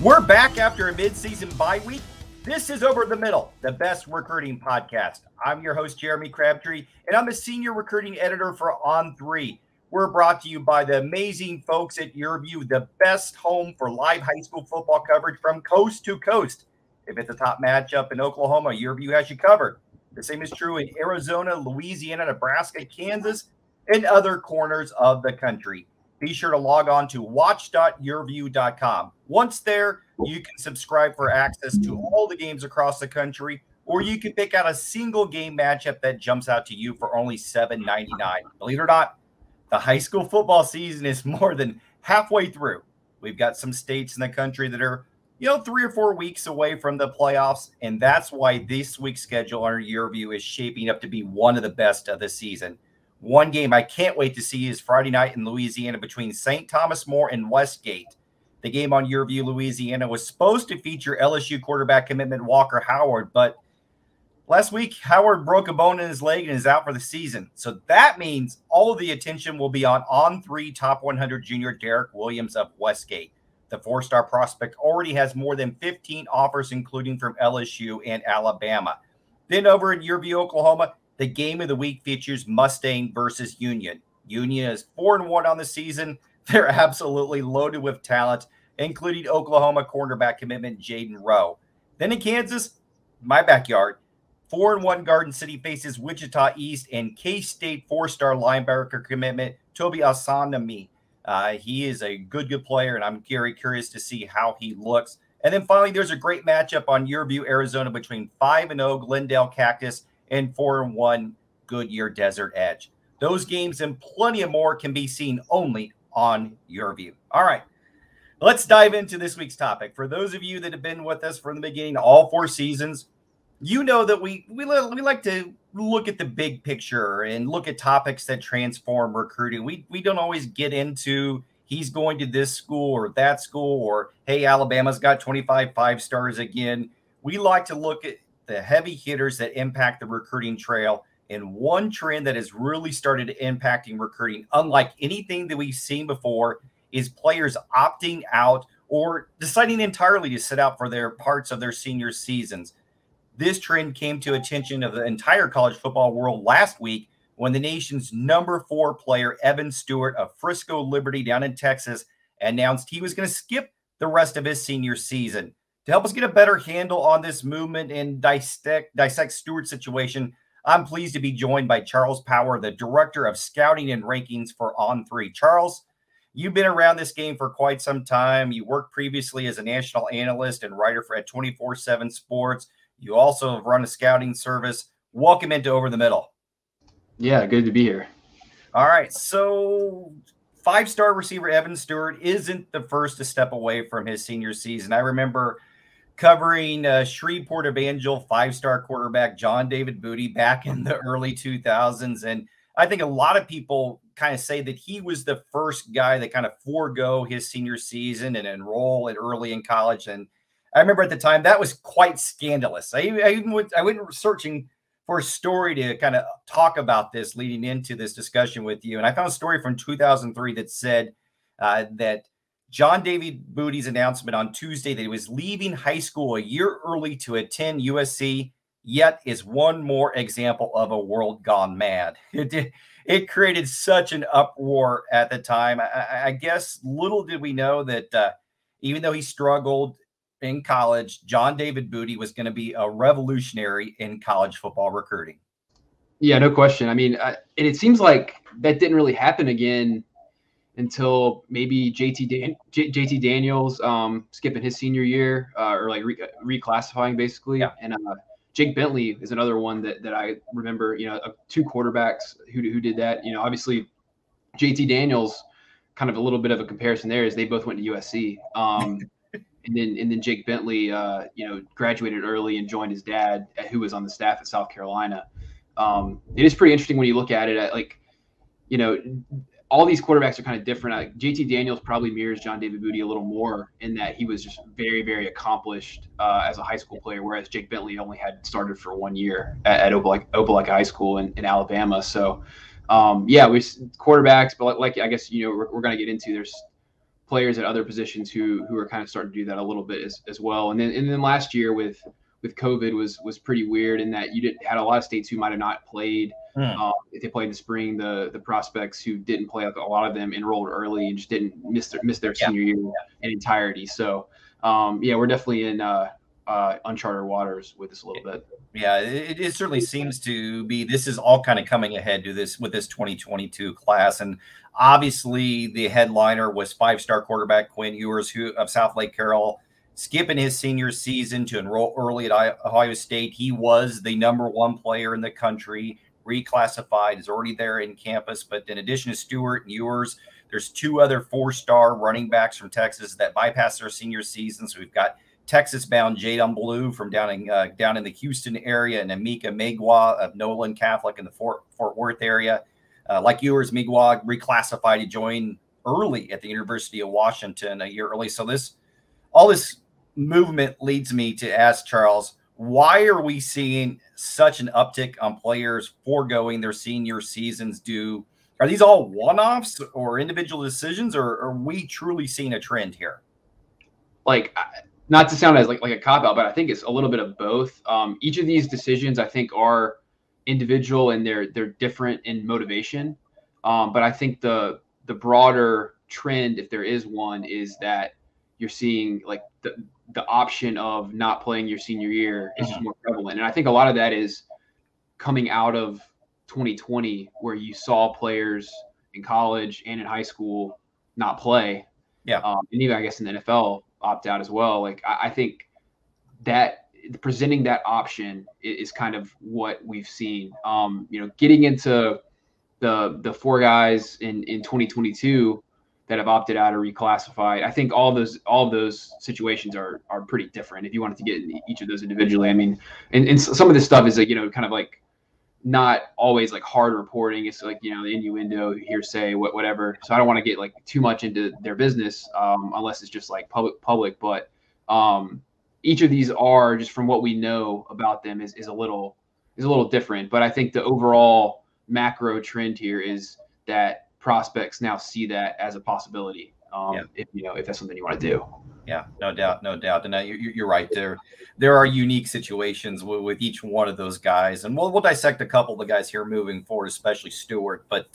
We're back after a midseason bye week. This is Over the Middle, the best recruiting podcast. I'm your host, Jeremy Crabtree, and I'm a senior recruiting editor for On3. We're brought to you by the amazing folks at YourView, the best home for live high school football coverage from coast to coast. If it's a top matchup in Oklahoma, YourView has you covered. The same is true in Arizona, Louisiana, Nebraska, Kansas, and other corners of the country. Be sure to log on to watch.yourview.com. Once there, you can subscribe for access to all the games across the country, or you can pick out a single game matchup that jumps out to you for only $7.99. Believe it or not, the high school football season is more than halfway through. We've got some states in the country that are, 3 or 4 weeks away from the playoffs, and that's why this week's schedule under YourView is shaping up to be one of the best of the season. One game I can't wait to see is Friday night in Louisiana between St. Thomas More and Westgate. The game on YourView Louisiana was supposed to feature LSU quarterback commitment Walker Howard, but last week Howard broke a bone in his leg and is out for the season. So that means all of the attention will be on 3 top 100 junior Derek Williams of Westgate. The 4-star prospect already has more than 15 offers, including from LSU and Alabama. Then over in YourView Oklahoma, the game of the week features Mustang versus Union. Union is 4-1 on the season. They're absolutely loaded with talent, including Oklahoma cornerback commitment Jaden Rowe. Then in Kansas, my backyard, 4-1 Garden City faces Wichita East and K-State 4-star linebacker commitment Toby Asanami. He is a good player, and I'm very curious to see how he looks. And then finally, there's a great matchup on YourView Arizona between 5-0 Glendale Cactus and 4-1 Goodyear Desert Edge. Those games and plenty of more can be seen only on YourView. All right, let's dive into this week's topic. For those of you that have been with us from the beginning, all 4 seasons, you know that we like to look at the big picture and look at topics that transform recruiting. We don't always get into he's going to this school or that school, or hey, Alabama's got 25 5-stars again. We like to look at the heavy hitters that impact the recruiting trail. And one trend that has really started impacting recruiting, unlike anything that we've seen before, is players opting out or deciding entirely to sit out for their parts of their senior seasons. This trend came to attention of the entire college football world last week when the nation's number 4 player, Evan Stewart of Frisco Liberty down in Texas, announced he was going to skip the rest of his senior season. To help us get a better handle on this movement and dissect Stewart's situation, I'm pleased to be joined by Charles Power, the Director of Scouting and Rankings for On3. Charles, you've been around this game for quite some time. You worked previously as a national analyst and writer at 24/7 Sports. You also have run a scouting service. Welcome into Over the Middle. Yeah, good to be here. All right, so 5-star receiver Evan Stewart isn't the first to step away from his senior season. I remember covering Shreveport Evangel 5-star quarterback John David Booty back in the early 2000s. And I think a lot of people kind of say that he was the first guy that kind of forego his senior season and enroll it early in college. And I remember at the time that was quite scandalous. I went searching for a story to kind of talk about this leading into this discussion with you. And I found a story from 2003 that said that John David Booty's announcement on Tuesday that he was leaving high school a year early to attend USC yet is one more example of a world gone mad. It created such an uproar at the time. I guess little did we know that even though he struggled in college, John David Booty was going to be a revolutionary in college football recruiting. Yeah, no question. I mean, and it seems like that didn't really happen again until maybe JT Daniels skipping his senior year or like reclassifying basically. Yeah. And Jake Bentley is another one that I remember, 2 quarterbacks who did that. Obviously JT Daniels, kind of a little bit of a comparison there is they both went to USC. And then Jake Bentley, graduated early and joined his dad, who was on the staff at South Carolina. It is pretty interesting when you look at it, all these quarterbacks are kind of different. JT Daniels probably mirrors John David Booty a little more in that he was just very, very accomplished as a high school player, whereas Jake Bentley only had started for 1 year at Opelika High School in Alabama. So, we quarterbacks, but I guess we're going to get into. There's players at other positions who are kind of starting to do that a little bit as well. And then last year with COVID was pretty weird in that you had a lot of states who might have not played. If they played in the spring, the prospects who didn't play, a lot of them enrolled early and just didn't miss their senior year in entirety. So we're definitely in uncharted waters with this a little bit. Yeah, it certainly seems to be. This is all kind of coming ahead to this with this 2022 class, and obviously the headliner was 5-star quarterback Quinn Hughes, of South Lake Carroll, skipping his senior season to enroll early at Ohio State. He was the #1 player in the country, reclassified, is already there in campus. But in addition to Stewart and Ewers, there's 2 other 4-star running backs from Texas that bypassed their senior season. So we've got Texas-bound Jadon Blue from down in the Houston area, and Amika Megwa of Nolan Catholic in the Fort Worth area. Like Ewers, Megwa reclassified to join early at the University of Washington a year early. So all this movement leads me to ask Charles, why are we seeing such an uptick on players foregoing their senior seasons? Are these all one-offs or individual decisions, or are we truly seeing a trend here? Not to sound as like a cop-out, but I think it's a little bit of both. Each of these decisions, I think, are individual and they're different in motivation. But I think the broader trend, if there is one, is that you're seeing like the option of not playing your senior year is just more prevalent. And I think a lot of that is coming out of 2020, where you saw players in college and in high school not play. Yeah. And even, I guess, in the NFL opt out as well. Like, I think that presenting that option is kind of what we've seen. Getting into the 4 guys in 2022 that have opted out or reclassified, I think all of those situations are pretty different. If you wanted to get into each of those individually, I mean, and some of this stuff is kind of like not always like hard reporting. It's like, the innuendo, hearsay, whatever. So I don't want to get like too much into their business unless it's just like public. But each of these are, just from what we know about them, is a little different. But I think the overall macro trend here is that prospects now see that as a possibility. If that's something you want to do. Yeah, no doubt. And you're right. There are unique situations with each one of those guys, and we'll dissect a couple of the guys here moving forward, especially Stewart. But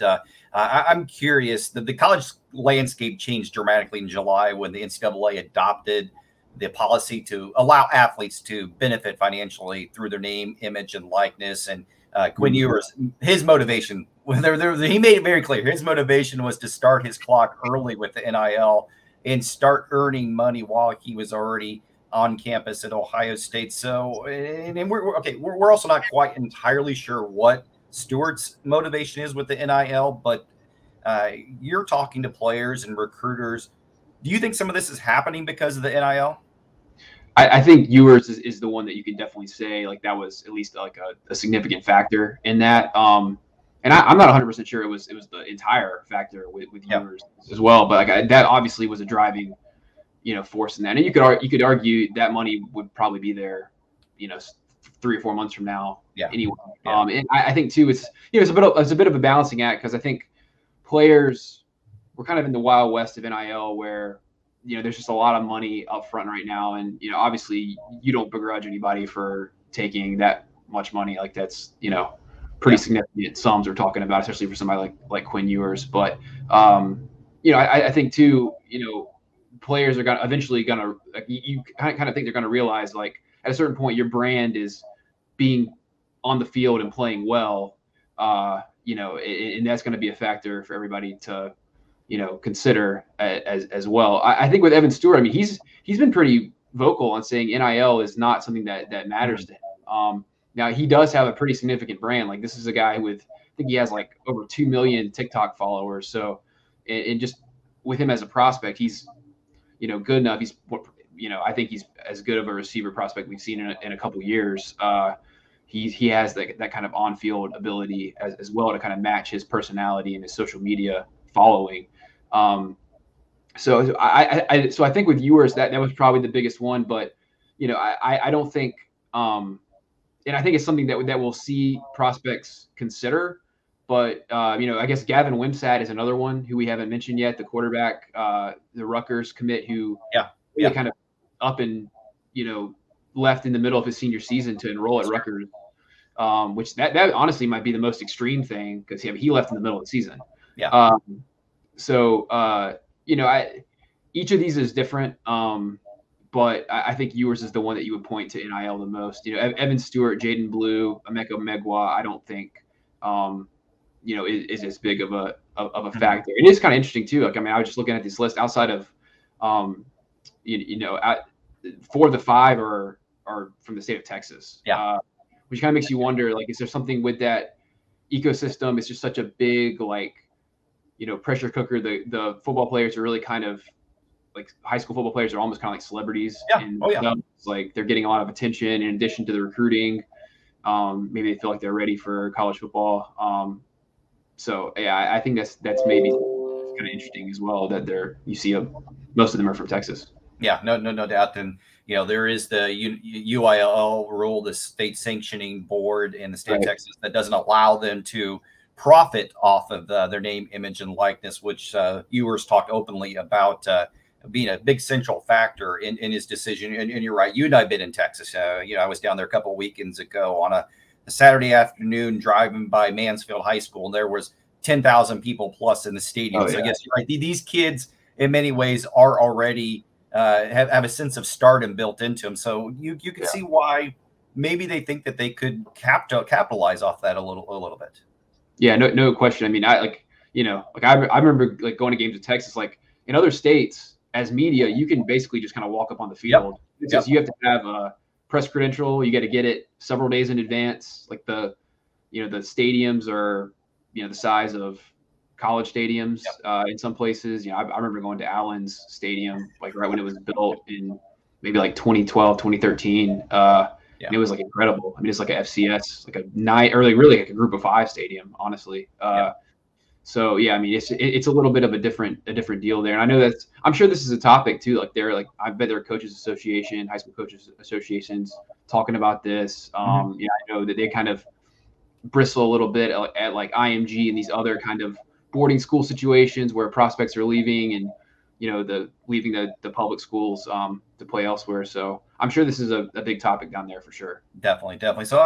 I'm curious. The college landscape changed dramatically in July when the NCAA adopted the policy to allow athletes to benefit financially through their name, image, and likeness. And Quinn Hughes, his motivation, he made it very clear. His motivation was to start his clock early with the NIL and start earning money while he was already on campus at Ohio State. So, and we're also not quite entirely sure what Stewart's motivation is with the NIL, but you're talking to players and recruiters. Do you think some of this is happening because of the NIL? I think Ewers is the one that you can definitely say like that was at least like a significant factor in that. And I'm not 100% sure it was the entire factor with Ewers as well, but that obviously was a driving, force in that. And you could argue that money would probably be there, 3 or 4 months from now. Yeah. Anyway. Yeah. And I think too, it's a bit of a balancing act, because I think players were kind of in the wild west of NIL where, there's just a lot of money up front right now. And, obviously you don't begrudge anybody for taking that much money. Like that's, pretty significant sums we're talking about, especially for somebody like Quinn Ewers. But, I think too, players are eventually going to, like, you kind of think they're going to realize, like, at a certain point, your brand is being on the field and playing well, and that's going to be a factor for everybody to, consider as well. I think with Evan Stewart, I mean, he's been pretty vocal on saying NIL is not something that matters to him. Now he does have a pretty significant brand. Like, this is a guy with, I think he has like over 2 million TikTok followers. So, and just with him as a prospect, he's, good enough. He's, I think he's as good of a receiver prospect we've seen in a couple years. He has that kind of on-field ability as well to kind of match his personality and his social media following. So I think with Ewers that was probably the biggest one, but I don't think, and I think it's something that we'll see prospects consider, But I guess Gavin Wimsatt is another one who we haven't mentioned yet, the quarterback, the Rutgers commit who really kind of up and left in the middle of his senior season to enroll at Rutgers, which that honestly might be the most extreme thing because he left in the middle of the season. Yeah. Each of these is different. But I think yours is the one that you would point to NIL the most. Evan Stewart, Jaden Blue, Emeka Megwa, I don't think is as big of a factor. It is kind of interesting too. Like, I mean, I was just looking at this list outside of 4 of the 5 are from the state of Texas. Yeah. Which kind of makes you wonder, like, is there something with that ecosystem? It's just such a big, pressure cooker. The football players are really kind of like high school football players are almost kind of like celebrities. Yeah. It's like they're getting a lot of attention in addition to the recruiting. Maybe they feel like they're ready for college football. I think that's maybe kind of interesting as well that you see most of them are from Texas. Yeah, no doubt. And there is the UIL rule, the state sanctioning board in the state of Texas that doesn't allow them to profit off of their name, image, and likeness, which Ewers talked openly about being a big central factor in his decision. And you're right. You and I have been in Texas. I was down there a couple of weekends ago on a Saturday afternoon driving by Mansfield High School, and there was 10,000 people plus in the stadium. So I guess you're right. These kids, in many ways, are already have a sense of stardom built into them. So you can see why maybe they think that they could capitalize off that a little bit. Yeah, no question. I mean, I remember like going to games in Texas, like in other states. As media, you can basically just kind of walk up on the field. You have to have a press credential. You got to get it several days in advance. Like the stadiums are, the size of college stadiums in some places. I remember going to Allen's Stadium, like right when it was built in maybe like 2012, 2013. And it was like incredible. I mean, it's like a FCS, like a night, or really like a group of 5 stadium, honestly. So I mean, it's a little bit of a different deal there, and I know I'm sure this is a topic too. Like I bet there are coaches association, high school coaches associations talking about this. I know that they kind of bristle a little bit at like IMG and these other kind of boarding school situations where prospects are leaving and leaving the public schools to play elsewhere. So I'm sure this is a big topic down there for sure. Definitely. So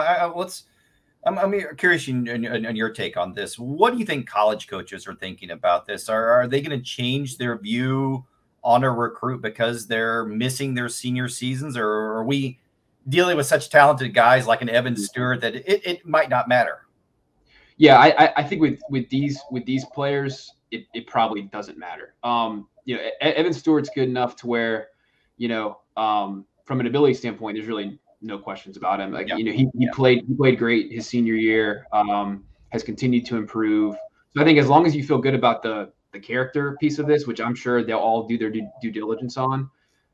I'm curious on your take on this. What do you think college coaches are thinking about this? Are they going to change their view on a recruit because they're missing their senior seasons, or are we dealing with such talented guys like an Evan Stewart that it might not matter? Yeah, I think with these players, it probably doesn't matter. Evan Stewart's good enough to where, from an ability standpoint, there's really no questions about him. Like, he played great his senior year, has continued to improve. So I think as long as you feel good about the character piece of this, which I'm sure they'll all do their due diligence on,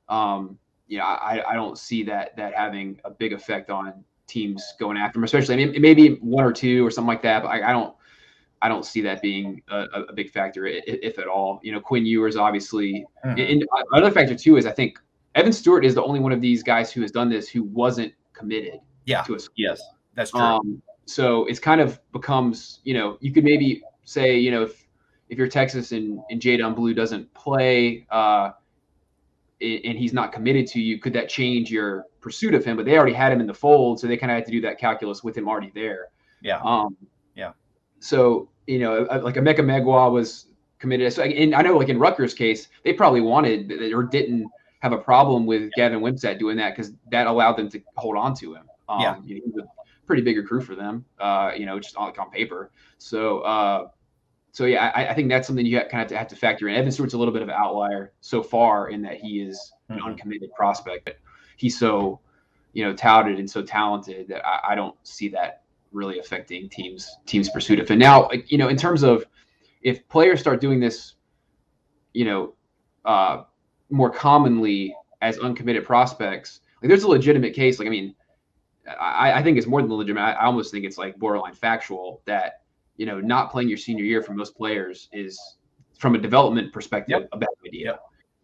I don't see that having a big effect on teams going after him, especially, I mean, maybe 1 or 2 or something like that, but I don't see that being a big factor, if at all. Quinn Hughes, obviously. And another factor too is I think Evan Stewart is the only one of these guys who has done this who wasn't committed to a school. Yes, that's true. So it's kind of becomes, you could maybe say, if you're Texas and Jaden Blue doesn't play and he's not committed to you, could that change your pursuit of him? But they already had him in the fold, so they kind of had to do that calculus with him already there. So, like Emeka Megwa was committed. So, and I know, like in Rutgers' case, they probably wanted or didn't have a problem with Gavin Wimsatt doing that because that allowed them to hold on to him. He was a pretty big recruit for them, just on paper. So, I think that's something you kind of have to factor in. Evan Stewart's a little bit of an outlier so far in that he is an uncommitted prospect, but he's so, touted and so talented that I don't see that really affecting teams' pursuit of him. Now, in terms of if players start doing this, more commonly as uncommitted prospects, like there's a legitimate case. Like, I mean, I think it's more than legitimate. I almost think it's like borderline factual that, not playing your senior year for most players is, from a development perspective, a bad idea.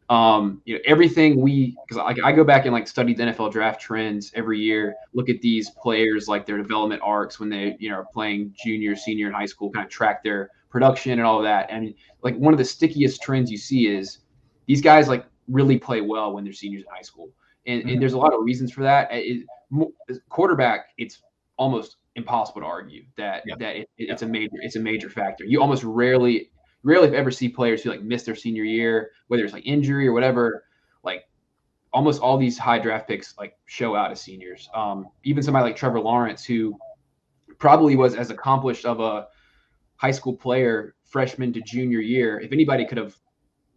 Everything because I go back and like study the NFL draft trends every year, look at these players, like their development arcs when they, are playing junior, senior in high school, kind of track their production and all of that. And like one of the stickiest trends you see is these guys like really play well when they're seniors in high school. And there's a lot of reasons for that. Quarterback, it's almost impossible to argue that it's a major factor. You almost rarely ever see players who like miss their senior year, whether it's like injury or whatever. Like almost all these high draft picks like show out as seniors. Even somebody like Trevor Lawrence, who probably was as accomplished of a high school player freshman to junior year. If anybody could have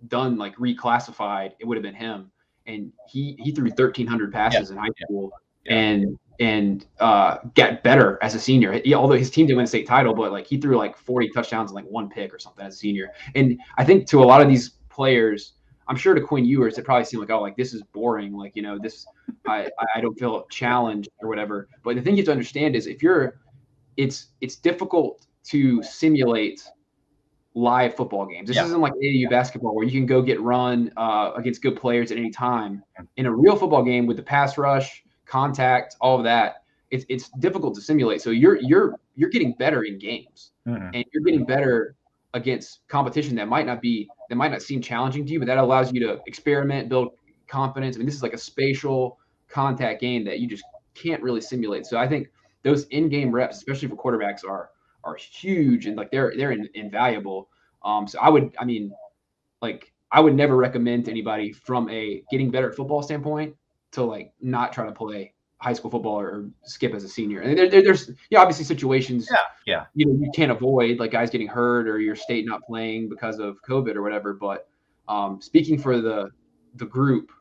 done like reclassified, it would have been him. And he threw 1,300 passes in high school and got better as a senior. Although his team didn't win a state title, but like he threw like 40 touchdowns and like 1 pick or something as a senior. And I think to a lot of these players, I'm sure to Quinn Hughes, it probably seemed like, oh, like this is boring. Like, this, I don't feel challenged or whatever. But the thing you have to understand is it's difficult to simulate live football games. This isn't like AAU basketball where you can go get run against good players at any time. In a real football game with the pass rush, contact, all of that, it's difficult to simulate. So you're getting better in games, and you're getting better against competition that might not seem challenging to you, but that allows you to experiment, build confidence. I mean, this is like a spatial contact game that you just can't really simulate. So I think those in-game reps, especially for quarterbacks, are huge, and like they're invaluable. So I would never recommend to anybody from a getting better at football standpoint to like not try to play high school football or skip as a senior. And there's obviously situations you can't avoid, like guys getting hurt or your state not playing because of COVID or whatever. But speaking for the group,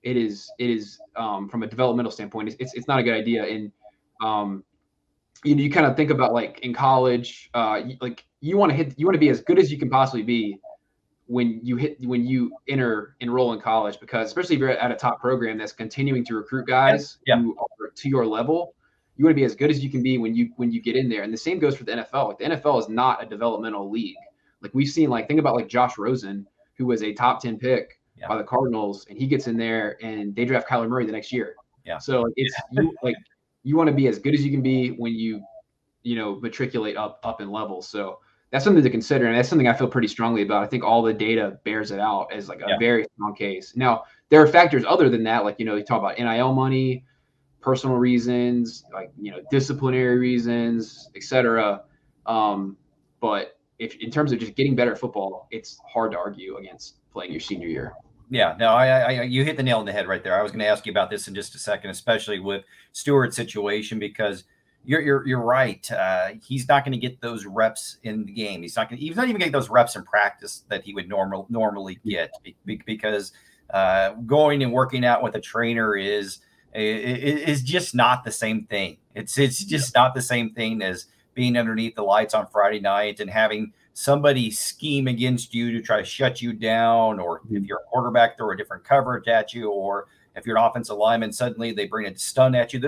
it is from a developmental standpoint, it's not a good idea. And you kind of think about like in college, you want to be as good as you can possibly be when you enroll in college, because especially if you're at a top program that's continuing to recruit guys who are to your level, you want to be as good as you can be when you get in there. And the same goes for the NFL. Like the NFL is not a developmental league. Like we've seen, like think about like Josh Rosen, who was a top 10 pick by the Cardinals, and he gets in there and they draft Kyler Murray the next year. So you want to be as good as you can be when you matriculate up in levels. So that's something to consider, and that's something I feel pretty strongly about. I think all the data bears it out as like a very strong case. Now, there are factors other than that, like you talk about NIL money, personal reasons, like disciplinary reasons, etc. But if in terms of just getting better at football, it's hard to argue against playing your senior year. Yeah, no, I you hit the nail on the head right there. I was going to ask you about this in just a second, especially with Stewart's situation, because you're right. He's not going to get those reps in the game. He's not even going to get those reps in practice that he would normally get, because going and working out with a trainer is just not the same thing. It's just not the same thing as being underneath the lights on Friday night and having somebody scheme against you to try to shut you down, or if you're a quarterback, throw a different coverage at you, or if you're an offensive lineman, suddenly they bring a stun at you.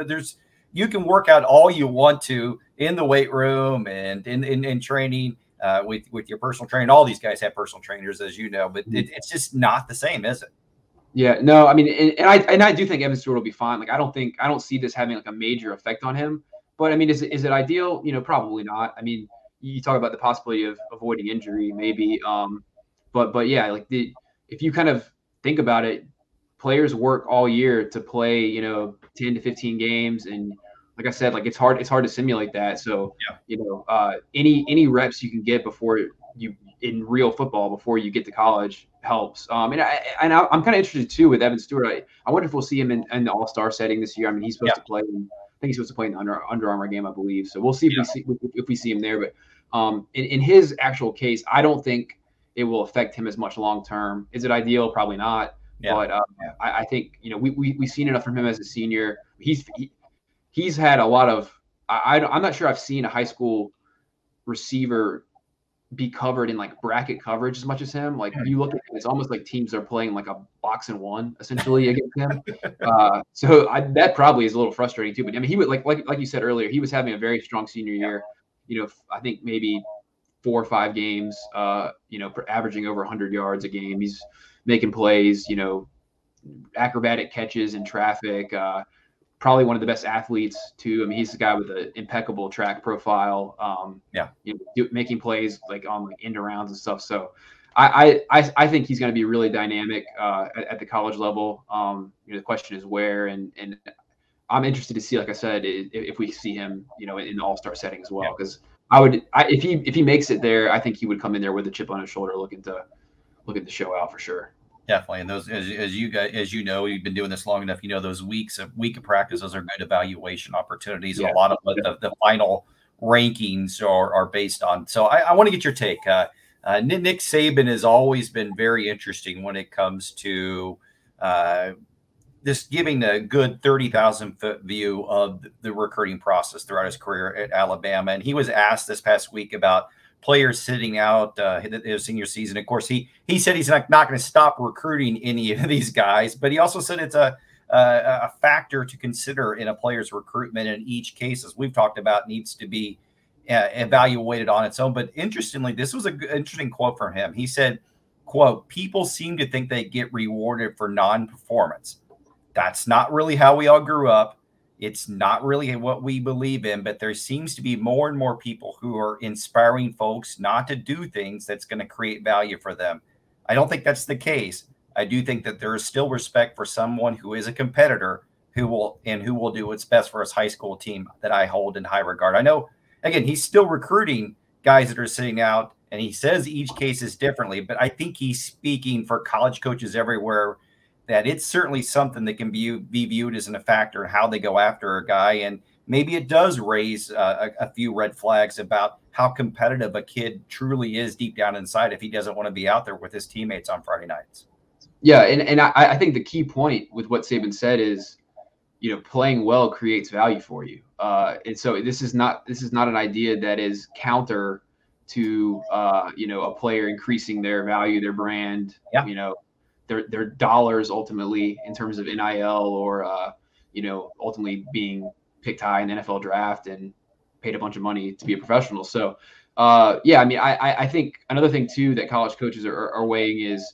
You can work out all you want to in the weight room and in training with your personal trainer. All these guys have personal trainers, as you know, but it's just not the same, is it? Yeah, no, I mean, and I do think Evan Stewart will be fine. Like, I don't see this having like a major effect on him. But I mean, is it ideal? Probably not. I mean, you talk about the possibility of avoiding injury, maybe. But yeah, like if you kind of think about it, players work all year to play, 10 to 15 games, and like I said, like it's hard to simulate that. So any reps you can get before you in real football before you get to college helps. And I'm kind of interested too with Evan Stewart. I wonder if we'll see him in the All-Star setting this year. I mean, he's supposed to play. I think he's supposed to play in the Under Armour game, I believe. So we'll see if we see him there. But in his actual case, I don't think it will affect him as much long term. Is it ideal? Probably not. But I think we've seen enough from him as a senior. He's had a lot of. I'm not sure I've seen a high school receiver be covered in like bracket coverage as much as him. Like you look at it, it's almost like teams are playing like a box and one essentially against him. So that probably is a little frustrating too. But I mean, he would like you said earlier, he was having a very strong senior year. I think maybe 4 or 5 games, averaging over 100 yards a game. He's making plays, acrobatic catches in traffic. Probably one of the best athletes too. I mean, he's the guy with an impeccable track profile. Making plays like on like end arounds and stuff. So I think he's going to be really dynamic at the college level. The question is where, and I'm interested to see, like I said, if we see him, in the All-Star setting as well. Because if he makes it there, I think he would come in there with a chip on his shoulder, looking to show out for sure. Definitely. And those, as you guys, you've been doing this long enough, those week of practice, those are good evaluation opportunities. And a lot of what the final rankings are based on. So I want to get your take. Nick Saban has always been very interesting when it comes to just giving a good 30,000-foot view of the recruiting process throughout his career at Alabama. And he was asked this past week about players sitting out his senior season. Of course, he said he's not going to stop recruiting any of these guys, but he also said it's a factor to consider in a player's recruitment. In each case, as we've talked about, needs to be evaluated on its own. But interestingly, this was an interesting quote from him. He said, quote, "People seem to think they get rewarded for non-performance. That's not really how we all grew up. It's not really what we believe in, but there seems to be more and more people who are inspiring folks not to do things that's going to create value for them. I don't think that's the case. I do think that there is still respect for someone who is a competitor who will do what's best for his high school team that I hold in high regard." I know, again, he's still recruiting guys that are sitting out, and he says each case is differently, but I think he's speaking for college coaches everywhere that it's certainly something that can be viewed as a factor in how they go after a guy. And maybe it does raise a few red flags about how competitive a kid truly is deep down inside if he doesn't want to be out there with his teammates on Friday nights. Yeah, and I think the key point with what Saban said is, playing well creates value for you. And so this is not an idea that is counter to a player increasing their value, their brand, their dollars ultimately in terms of NIL or ultimately being picked high in the NFL draft and paid a bunch of money to be a professional. So I think another thing too that college coaches are weighing is,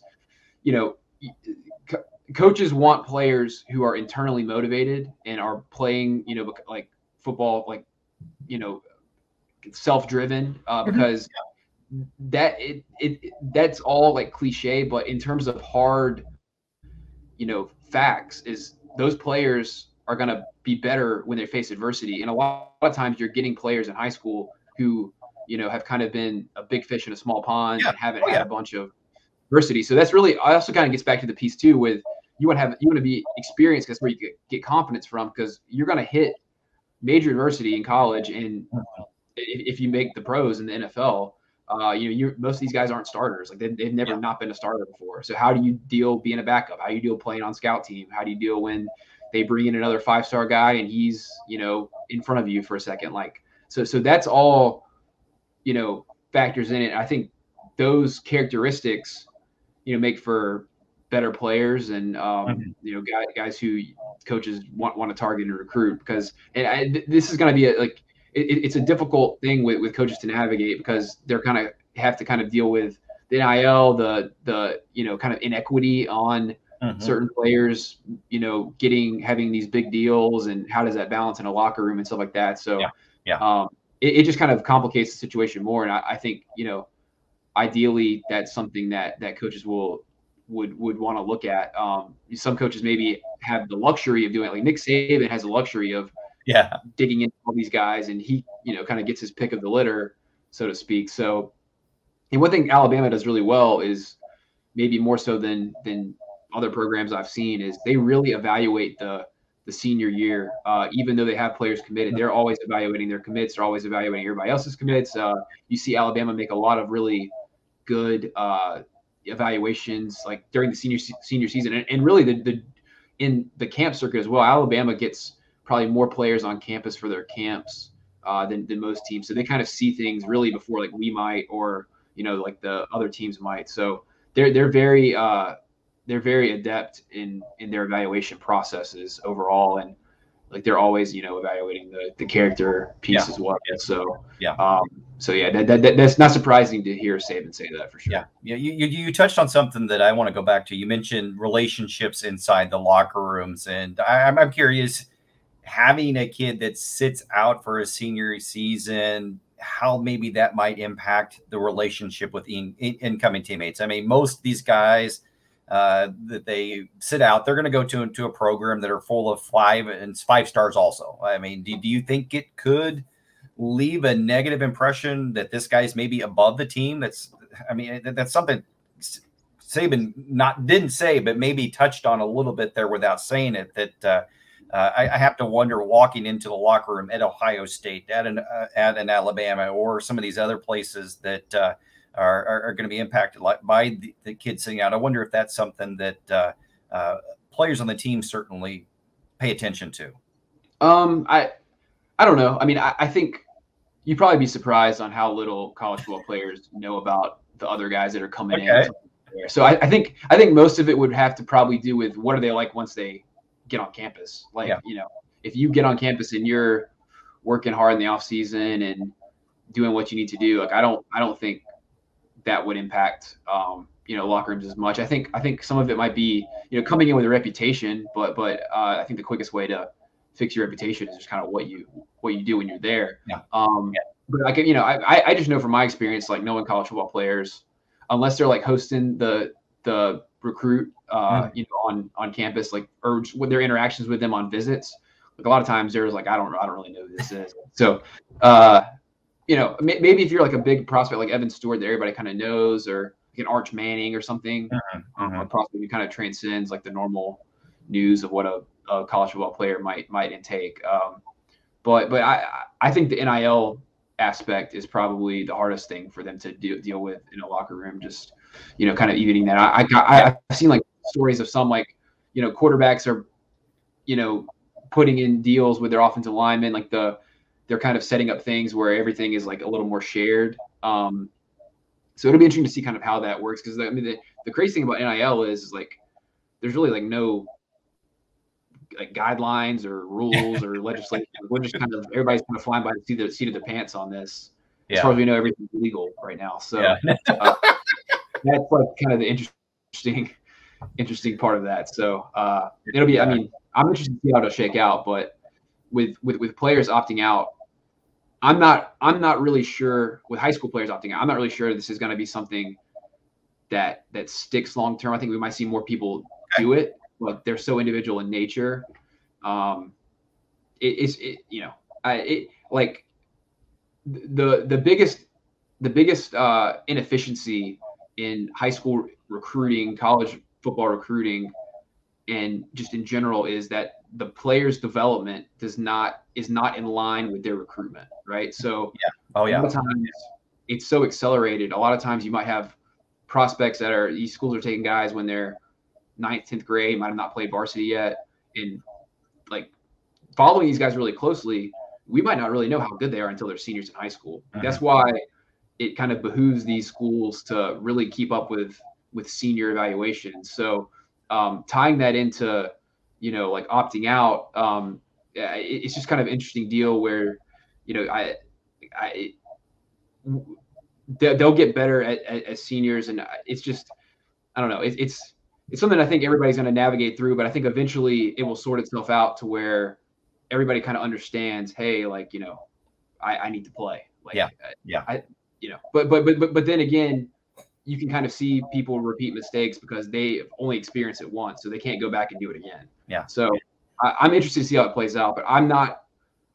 coaches want players who are internally motivated and are playing, like football, like, self-driven, because that's all like cliche, but in terms of hard, facts, is those players are going to be better when they face adversity. And a lot of times you're getting players in high school who, have kind of been a big fish in a small pond and haven't had a bunch of adversity. So that's really, I also kind of gets back to the piece too with you want to be experienced, because where you get confidence from, because you're going to hit major adversity in college. And if you make the pros in the NFL, most of these guys aren't starters. Like they've never not been a starter before. So how do you deal being a backup? How do you deal playing on scout team? How do you deal when they bring in another 5-star guy and he's, in front of you for a second? Like, so that's all, factors in it. I think those characteristics, make for better players and, guys who coaches want to target and recruit, because this is going to be it's a difficult thing with coaches to navigate, because they're kind of have to kind of deal with the NIL, the kind of inequity on certain players, having these big deals, and how does that balance in a locker room and stuff like that. So it just kind of complicates the situation more. And I think, ideally that's something that coaches would want to look at. Some coaches maybe have the luxury of doing it. Like Nick Saban has the luxury of digging into all these guys, and he, kind of gets his pick of the litter, so to speak. So, and one thing Alabama does really well is, maybe more so than other programs I've seen, is they really evaluate the senior year. Even though they have players committed, they're always evaluating their commits. They're always evaluating everybody else's commits. You see Alabama make a lot of really good evaluations, like during the senior season, and really in the camp circuit as well. Alabama gets probably more players on campus for their camps than most teams. So they kind of see things really before like we might, or, like the other teams might. So they're very adept in their evaluation processes overall. And like they're always, evaluating the character piece as well. So that's not surprising to hear Saban say that for sure. Yeah. You touched on something that I want to go back to. You mentioned relationships inside the locker rooms, and I'm curious, having a kid that sits out for a senior season, how maybe that might impact the relationship with incoming teammates. I mean, most of these guys that they sit out, they're going to go to a program that are full of 5 stars also. I mean, do you think it could leave a negative impression that this guy's maybe above the team? That's something Saban didn't say, but maybe touched on a little bit there without saying it, that I have to wonder, walking into the locker room at Ohio State, at an Alabama, or some of these other places that are going to be impacted by the kids sitting out. I wonder if that's something that players on the team certainly pay attention to. I don't know. I mean, I think you'd probably be surprised on how little college football players know about the other guys that are coming in. So I think most of it would have to probably do with what are they like once they get on campus. Like, if you get on campus and you're working hard in the off season and doing what you need to do, like, I don't think that would impact, locker rooms as much. I think some of it might be, coming in with a reputation, but I think the quickest way to fix your reputation is just kind of what you do when you're there. But like, I just know from my experience, like knowing college football players, unless they're like hosting the recruit, on campus, like, or with their interactions with them on visits, like a lot of times there's like, I don't really know who this is. So, maybe if you're like a big prospect like Evan Stewart that everybody kind of knows, or like an Arch Manning or something, a prospect who kind of transcends like the normal news of what a college football player might intake. But I think the NIL aspect is probably the hardest thing for them to deal with in a locker room. Just, kind of evening that. I've seen like stories of some, like, quarterbacks are, putting in deals with their offensive linemen, like they're kind of setting up things where everything is like a little more shared. So it'll be interesting to see kind of how that works, because I mean the crazy thing about NIL is like there's really like no like guidelines or rules or legislation. We're just kind of, everybody's kind of flying by the seat of their pants on this. As far as we know, everything's legal right now. So that's like kind of the interesting part of that. So it'll be, I mean, I'm interested to see how it'll shake out, but with players opting out, I'm not really sure. With high school players opting out, I'm not really sure this is going to be something that sticks long term. I think we might see more people do it, but they're so individual in nature. Like the biggest inefficiency in high school recruiting, college football recruiting, and just in general is that the player's development is not in line with their recruitment, right? So a lot of times it's so accelerated. A lot of times you might have prospects these schools are taking guys when they're 9th, 10th grade, might have not played varsity yet, and like following these guys really closely, we might not really know how good they are until they're seniors in high school. That's why it kind of behooves these schools to really keep up with senior evaluations. So tying that into, like opting out, it's just kind of an interesting deal where, they'll get better as seniors, and it's just, I don't know, it's something I think everybody's going to navigate through, but I think eventually it will sort itself out to where everybody kind of understands, hey, like, I need to play. Like, but then again, you can kind of see people repeat mistakes because they only experience it once, so they can't go back and do it again. So I'm interested to see how it plays out, but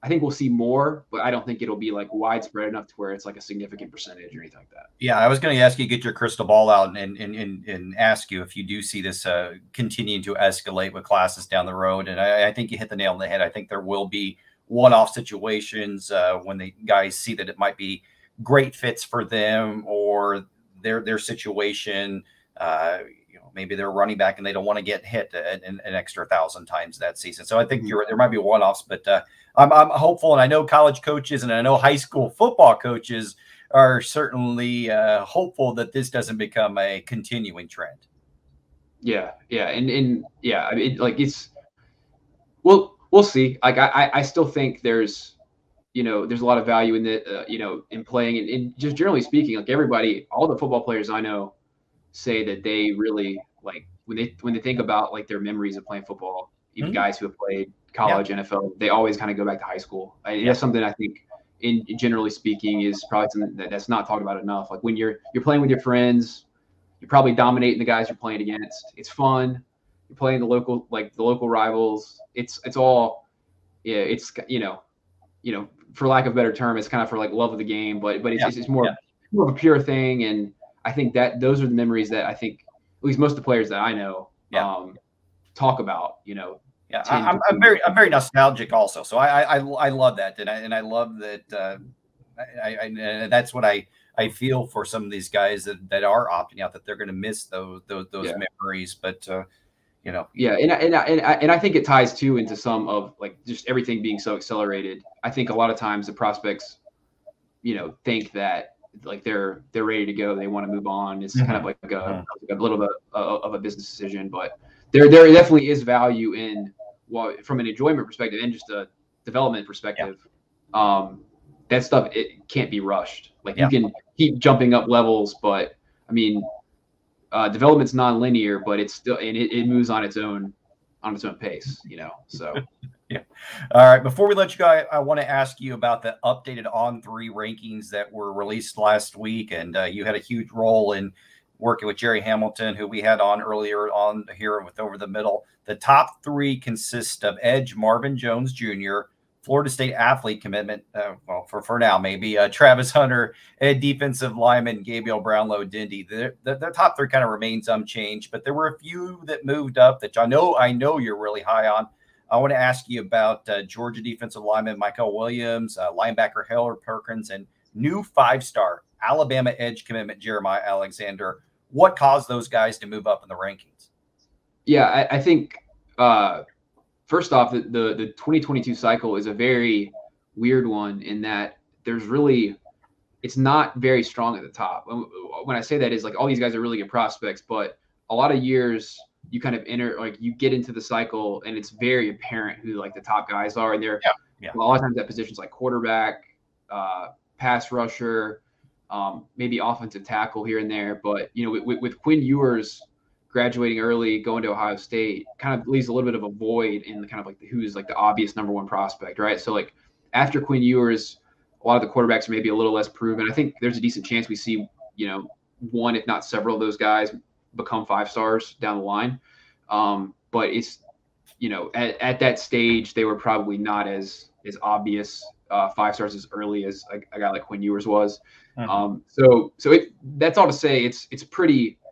I think we'll see more, but I don't think it'll be like widespread enough to where it's like a significant percentage or anything like that. Yeah, I was going to ask you to get your crystal ball out and ask you if you do see this continuing to escalate with classes down the road. And I think you hit the nail on the head. I think there will be one-off situations when the guys see that it might be great fits for them or their situation. Maybe they're running back and they don't want to get hit an extra 1,000 times that season. So I think there might be one-offs, but I'm hopeful, and I know college coaches and I know high school football coaches are certainly hopeful that this doesn't become a continuing trend. Yeah. And I mean, like well, we'll see. Like I still think there's a lot of value in the in playing and just generally speaking, like everybody, all the football players I know say that they really like when they think about like their memories of playing football, even guys who have played college, NFL, they always kind of go back to high school. That's something I think in generally speaking is probably something that's not talked about enough. Like when you're playing with your friends, you're probably dominating the guys you're playing against. It's fun. You're playing the local rivals. It's all, yeah. It's for lack of a better term, it's kind of for like love of the game, but it's more of a pure thing. And I think that those are the memories that I think at least most of the players that I know talk about. Yeah, I'm very nostalgic also. So I love that, and I love that. And that's what I feel for some of these guys that are opting out, that they're going to miss those memories. But and I think it ties too into some of like just everything being so accelerated. I think a lot of times the prospects, think that like they're ready to go, they want to move on. It's kind of like a little bit of a business decision, but there definitely is value in, well, from an enjoyment perspective and just a development perspective. That stuff, it can't be rushed. Like you can keep jumping up levels, but I mean, development's non-linear, but it's still, and it moves on its own pace, so. Yeah. All right. Before we let you go, I want to ask you about the updated On3 rankings that were released last week. And you had a huge role in working with Jerry Hamilton, who we had on earlier on here with Over the Middle. The top 3 consist of edge Marvin Jones Jr., Florida State athlete commitment, for now, maybe Travis Hunter, and defensive lineman Gabriel Brownlow-Dindy. The top 3 kind of remains unchanged, but there were a few that moved up that I know you're really high on. I want to ask you about Georgia defensive lineman Michael Williams, linebacker Heller Perkins, and new 5-star Alabama edge commitment Jeremiah Alexander. What caused those guys to move up in the rankings? Yeah, I think first off, the 2022 cycle is a very weird one in that it's not very strong at the top. When I say that is like all these guys are really good prospects, but a lot of years you kind of you get into the cycle and it's very apparent who like the top guys are. And they're a lot of times at positions like quarterback, pass rusher, maybe offensive tackle here and there. But, with Quinn Hughes graduating early, going to Ohio State, kind of leaves a little bit of a void in the kind of like who's like the obvious number 1 prospect, right? So like after Quinn Hughes, a lot of the quarterbacks are maybe a little less proven. I think there's a decent chance we see, one, if not several of those guys become 5-stars down the line. But it's, at that stage, they were probably not as obvious 5-stars as early as a guy like Quinn Ewers was. So that's all to say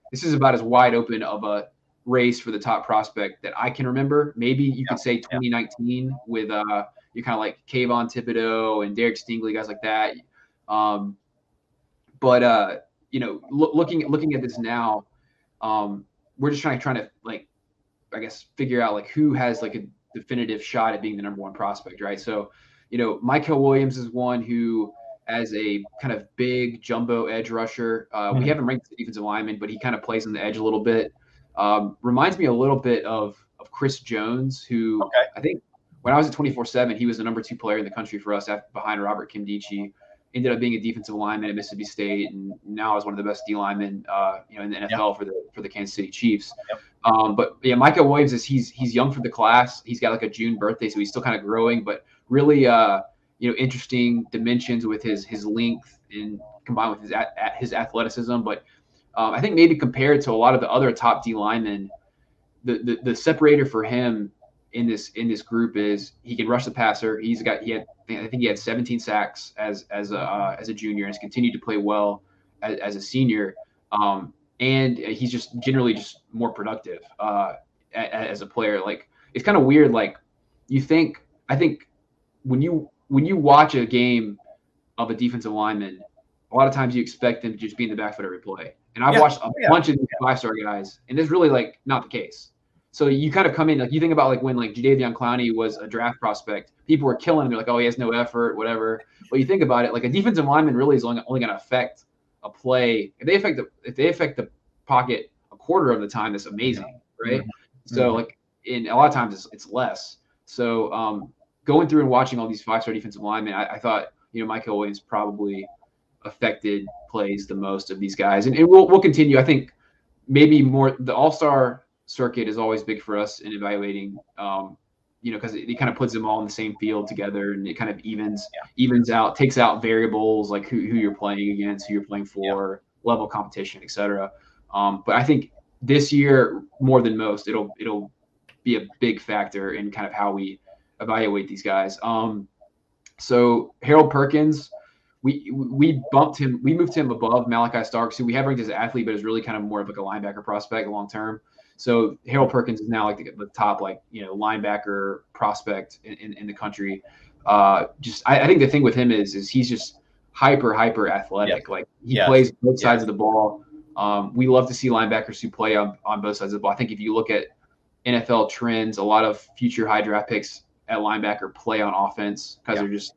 this is about as wide open of a race for the top prospect that I can remember. Maybe you could say 2019 with you kind of like Kayvon Thibodeau and Derek Stingley, guys like that. But looking at this now, we're just trying to like, I guess, figure out like who has like a definitive shot at being the number 1 prospect, right? So, Michael Williams is one who, as a kind of big jumbo edge rusher, we haven't ranked the defensive lineman, but he kind of plays on the edge a little bit. Reminds me a little bit of Chris Jones, who I think when I was at 24/7, he was the number 2 player in the country for us behind Robert Kimdichie. Ended up being a defensive lineman at Mississippi State, and now is one of the best D linemen, in the NFL for the Kansas City Chiefs. But yeah, Michael Williams he's young for the class. He's got like a June birthday, so he's still kind of growing, but really, interesting dimensions with his length and combined with his athleticism. But I think maybe compared to a lot of the other top D linemen, the separator for him in this group is he can rush the passer. I think he had 17 sacks as a junior and has continued to play well as a senior. And he's just generally just more productive as a player. Like it's kind of weird. Like I think when you watch a game of a defensive lineman, a lot of times you expect them to just be in the backfield every play. And I've watched a bunch of these 5-star guys, and it's really like not the case. So you kind of come in, like you think about like when like Jadeveon Clowney was a draft prospect, people were killing him. They're like, oh, he has no effort, whatever. But you think about it, like a defensive lineman really is only going to affect a play. If they affect the pocket a quarter of the time, that's amazing, right? So like in a lot of times it's less. So going through and watching all these 5-star defensive linemen, I thought, Michael Williams probably affected plays the most of these guys. And we'll continue. I think maybe more the all-star circuit is always big for us in evaluating, because it kind of puts them all in the same field together, and it kind of evens out, takes out variables like who you're playing against, who you're playing for, level of competition, etc. But I think this year, more than most, it'll be a big factor in kind of how we evaluate these guys. So Harold Perkins, we moved him above Malachi Starks, who we have ranked as an athlete, but is really kind of more of like a linebacker prospect long term. So Harold Perkins is now like the top linebacker prospect in the country. I think the thing with him is he's just hyper athletic. Yep. Like he plays both sides of the ball. We love to see linebackers who play on both sides of the ball. I think if you look at NFL trends, a lot of future high draft picks at linebacker play on offense because they're just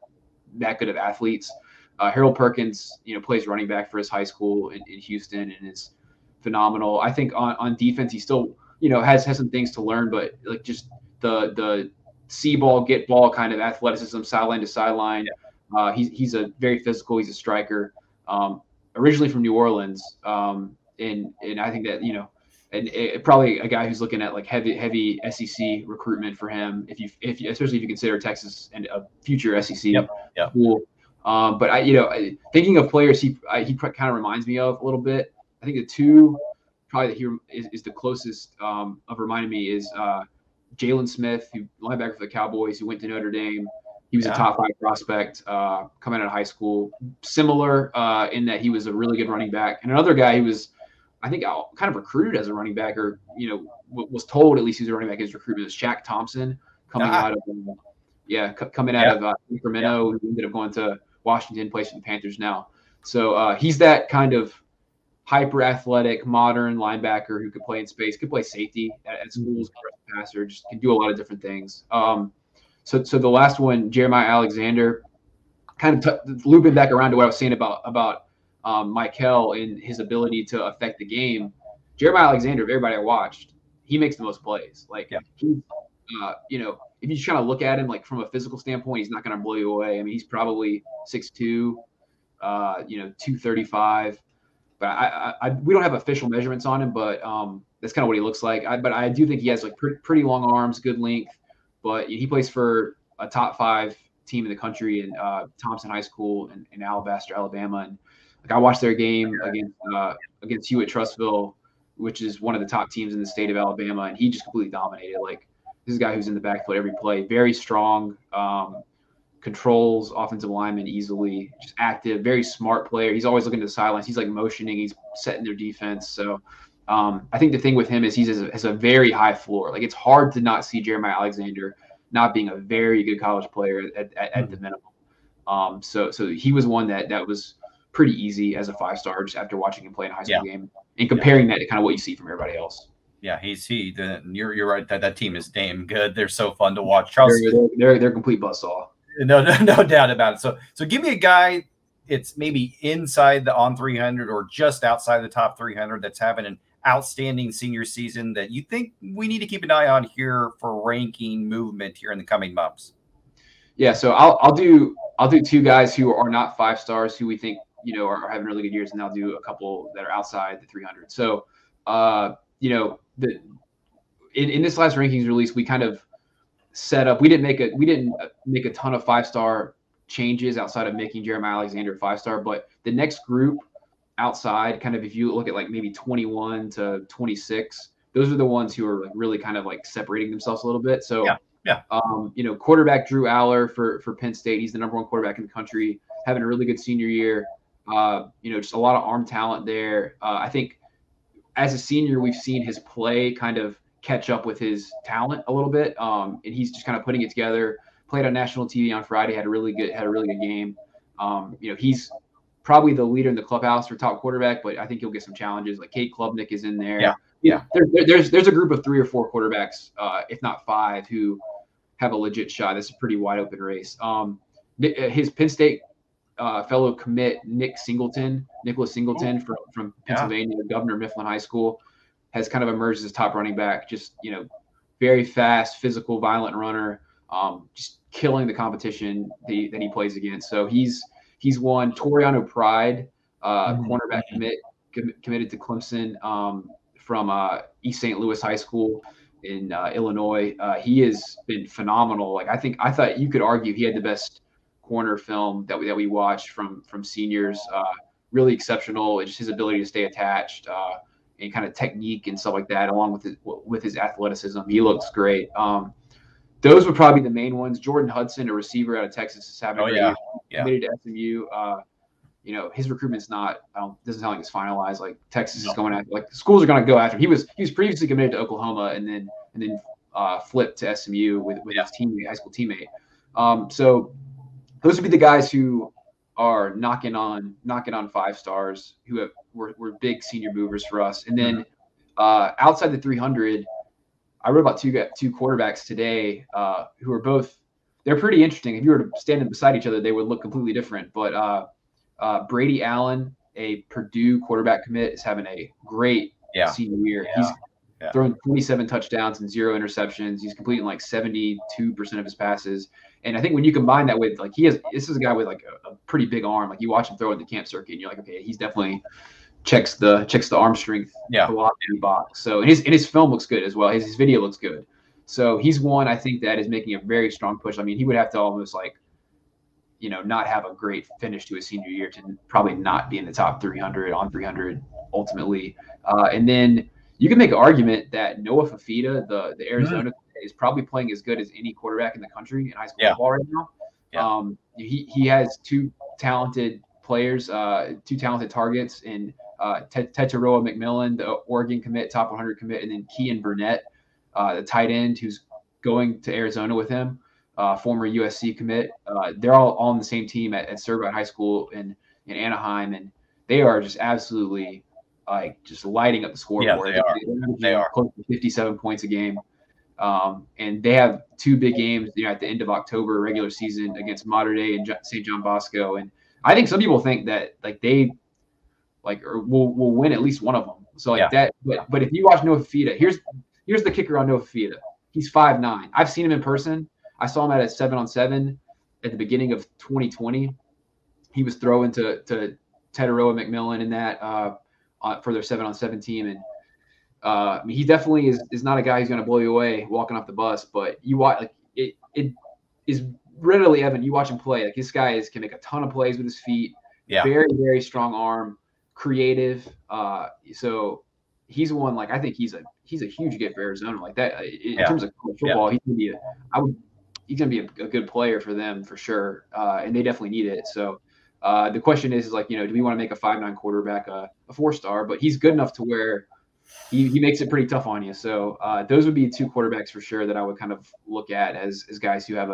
that good of athletes. Harold Perkins, plays running back for his high school in Houston and is phenomenal. I think on defense, he still, has some things to learn, but like just the see ball, get ball kind of athleticism, sideline to sideline. He's a very physical. He's a striker. Originally from New Orleans, and I think that and probably a guy who's looking at like heavy SEC recruitment for him. Especially if you consider Texas and a future SEC school. But thinking of players, he kind of reminds me of a little bit. I think the two probably that he is the closest of reminding me is Jalen Smith, who linebacker for the Cowboys, who went to Notre Dame. He was a top 5 prospect coming out of high school. Similar in that he was a really good running back. And another guy who was, I think, kind of recruited as a running back, or was told at least he was a running back. His recruitment was Shaq Thompson coming out of Sacramento. Who ended up going to Washington, plays for the Panthers now. So he's that kind of hyper athletic, modern linebacker who could play in space, could play safety at schools, passer, just can do a lot of different things. So the last one, Jeremiah Alexander, kind of looping back around to what I was saying about Michael and his ability to affect the game. Jeremiah Alexander, of everybody I watched, he makes the most plays. He's, if you just kind of look at him like from a physical standpoint, he's not going to blow you away. I mean, he's probably 6'2", 235. But we don't have official measurements on him, but that's kind of what he looks like. But I do think he has like pretty long arms, good length. But he plays for a top 5 team in the country in Thompson High School in Alabaster, Alabama. And I watched their game against Hewitt Trussville, which is one of the top teams in the state of Alabama, and he just completely dominated. Like, this is a guy who's in the backfield every play, very strong, controls offensive linemen easily, just active, very smart player. He's always looking to the sidelines. He's like motioning, he's setting their defense. So I think the thing with him is he has a very high floor. Like, it's hard to not see Jeremiah Alexander not being a very good college player at the minimum. So he was one that was pretty easy as a 5-star just after watching him play in a high school game and comparing that to kind of what you see from everybody else. Yeah, you're right that team is damn good. They're so fun to watch. Charles, they're complete buzzsaw. No doubt about it. So give me a guy. It's maybe inside the on 300 or just outside the top 300 that's having an outstanding senior season that you think we need to keep an eye on here for ranking movement here in the coming months. Yeah, so I'll do 2 guys who are not 5-stars who we think are having really good years, and I'll do a couple that are outside the 300. So in this last rankings release, we kind of set up. We didn't make a ton of 5-star changes outside of making Jeremiah Alexander a 5-star, but the next group outside, kind of if you look at like maybe 21 to 26, those are the ones who are like really kind of like separating themselves a little bit. So quarterback Drew Aller for Penn State, he's the #1 quarterback in the country, having a really good senior year. Just a lot of arm talent there. I think as a senior, we've seen his play kind of catch up with his talent a little bit, and he's just kind of putting it together. Played on national TV on Friday, had a really good game. He's probably the leader in the clubhouse for top quarterback, but I think he'll get some challenges. Like Cade Klubnik is in there. There's a group of 3 or 4 quarterbacks, if not 5, who have a legit shot. It's a pretty wide open race. His Penn State fellow commit Nicholas Singleton from Pennsylvania, Governor Mifflin High School, has kind of emerged as top running back. Just very fast, physical, violent runner. just killing the competition that he plays against. So he's won. Toriano Pride, cornerback committed to Clemson from East St. Louis High School in Illinois. He has been phenomenal. Like I thought you could argue he had the best corner film that we watched from seniors. Really exceptional. Just his ability to stay attached and kind of technique and stuff like that, along with his athleticism. He looks great. Those would probably be the main ones. Jordan Hudson, a receiver out of Texas, is having a great year. Committed to SMU. His recruitment's doesn't sound like it's finalized. Like Texas is going after, like schools are going to go after him. He was previously committed to Oklahoma and then flipped to SMU with his high school teammate. So those would be the guys who are knocking on 5 stars who were big senior movers for us. And then outside the 300, I wrote about two quarterbacks today who are both, they're pretty interesting. If you were to stand them beside each other, they would look completely different. But Brady Allen, a Purdue quarterback commit, is having a great senior year. He's throwing 27 touchdowns and 0 interceptions. He's completing like 72% of his passes. And I think when you combine that with, like, this is a guy with like a pretty big arm. Like you watch him throw in the camp circuit and you're like, okay, he's definitely checks the arm strength velocity box. So and his film looks good as well. His video looks good. So he's one I think that is making a very strong push. I mean, he would have to almost not have a great finish to his senior year to probably not be in the top 300 ultimately. And then you can make an argument that Noah Fafita, the Arizona, is probably playing as good as any quarterback in the country in high school football right now. He has 2 talented players, 2 talented targets in Tetaroa McMillan, the Oregon commit, top 100 commit, and then Kean Burnett, the tight end who's going to Arizona with him, former USC commit. They're all on the same team at Servite High School in Anaheim, and they are just absolutely just lighting up the scoreboard. They are close to 57 points a game. And they have 2 big games, at the end of October, regular season, against Mater Dei and St. John Bosco. And I think some people think that they will win at least one of them. So that, but if you watch Noah Fafita, here's the kicker on Noah Fafita. He's 5'9". I've seen him in person. I saw him at a 7-on-7 at the beginning of 2020. He was throwing to Tetaroa McMillan in that for their 7-on-7 team. And he definitely is not a guy who's going to blow you away walking off the bus, but you watch, it is readily evident. You watch him play, like this guy can make a ton of plays with his feet. Very, very strong arm, creative. So he's one, I think he's a huge get for Arizona like that. In terms of football, he's going to be a good player for them for sure. And they definitely need it. So the question is do we want to make a 5'9" quarterback a 4-star? But he's good enough to where he makes it pretty tough on you. So those would be 2 quarterbacks for sure that I would kind of look at as guys who have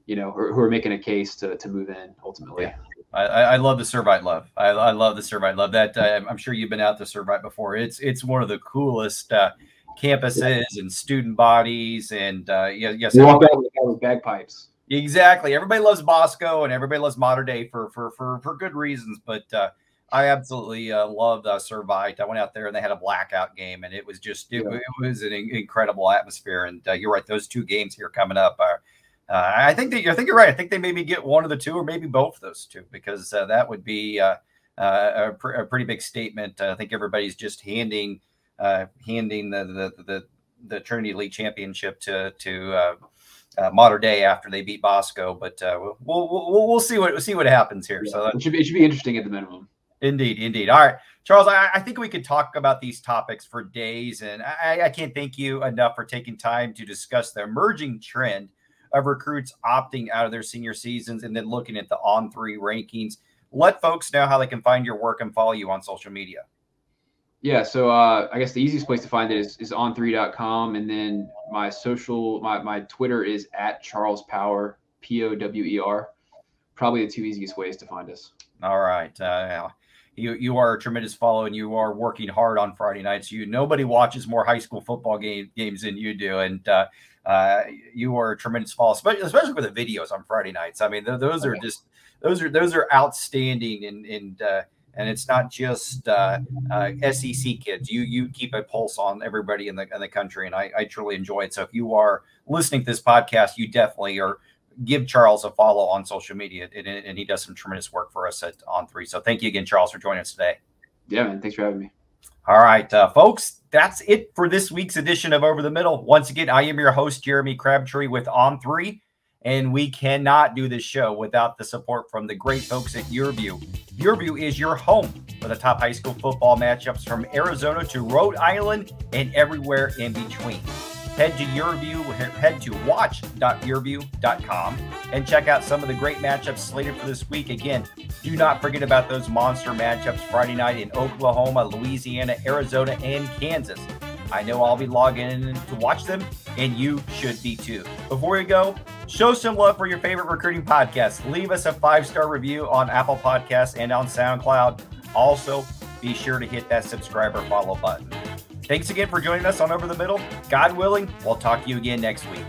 who are making a case to move in ultimately. Yeah. I love the Servite love. I love the Servite love. That I'm sure you've been out to Servite before. It's one of the coolest campuses and student bodies. And yes, you walk out with bagpipes. Exactly. Everybody loves Bosco and everybody loves Mater Dei for good reasons. But I absolutely loved Servite. I went out there and they had a blackout game, and it was was an incredible atmosphere. And you're right; those 2 games here coming up are. I think you're right. I think they maybe get one of the 2 or maybe both of those 2 because that would be a pretty big statement. I think everybody's just handing the Trinity League championship to Mater Dei after they beat Bosco. But we'll see what happens here. Yeah, so it should be interesting at the minimum. Indeed. All right, Charles, I think we could talk about these topics for days, and I can't thank you enough for taking time to discuss the emerging trend of recruits opting out of their senior seasons and then looking at the On3 rankings. Let folks know how they can find your work and follow you on social media. Yeah, so I guess the easiest place to find it is on3.com, and then my Twitter is @CharlesPower, POWER. Probably the 2 easiest ways to find us. All right. You are a tremendous follow, and you are working hard on Friday nights. Nobody watches more high school football games than you do, and you are a tremendous follow, especially with the videos on Friday nights. I mean, those are outstanding, and And it's not just SEC kids. You keep a pulse on everybody in the country, and I truly enjoy it. So if you are listening to this podcast, you definitely are. Give Charles a follow on social media, and he does some tremendous work for us at On3. So thank you again, Charles, for joining us today. Yeah, man. Thanks for having me. All right, folks, that's it for this week's edition of Over the Middle. Once again, I am your host, Jeremy Crabtree with On3, and we cannot do this show without the support from the great folks at YourView. YourView is your home for the top high school football matchups from Arizona to Rhode Island and everywhere in between. Head to YourView, head to watch.yourview.com and check out some of the great matchups slated for this week. Again, do not forget about those monster matchups Friday night in Oklahoma, Louisiana, Arizona, and Kansas. I know I'll be logging in to watch them, and you should be too. Before you go, show some love for your favorite recruiting podcast. Leave us a 5-star review on Apple Podcasts and on SoundCloud. Also, be sure to hit that subscribe or follow button. Thanks again for joining us on Over the Middle. God willing, we'll talk to you again next week.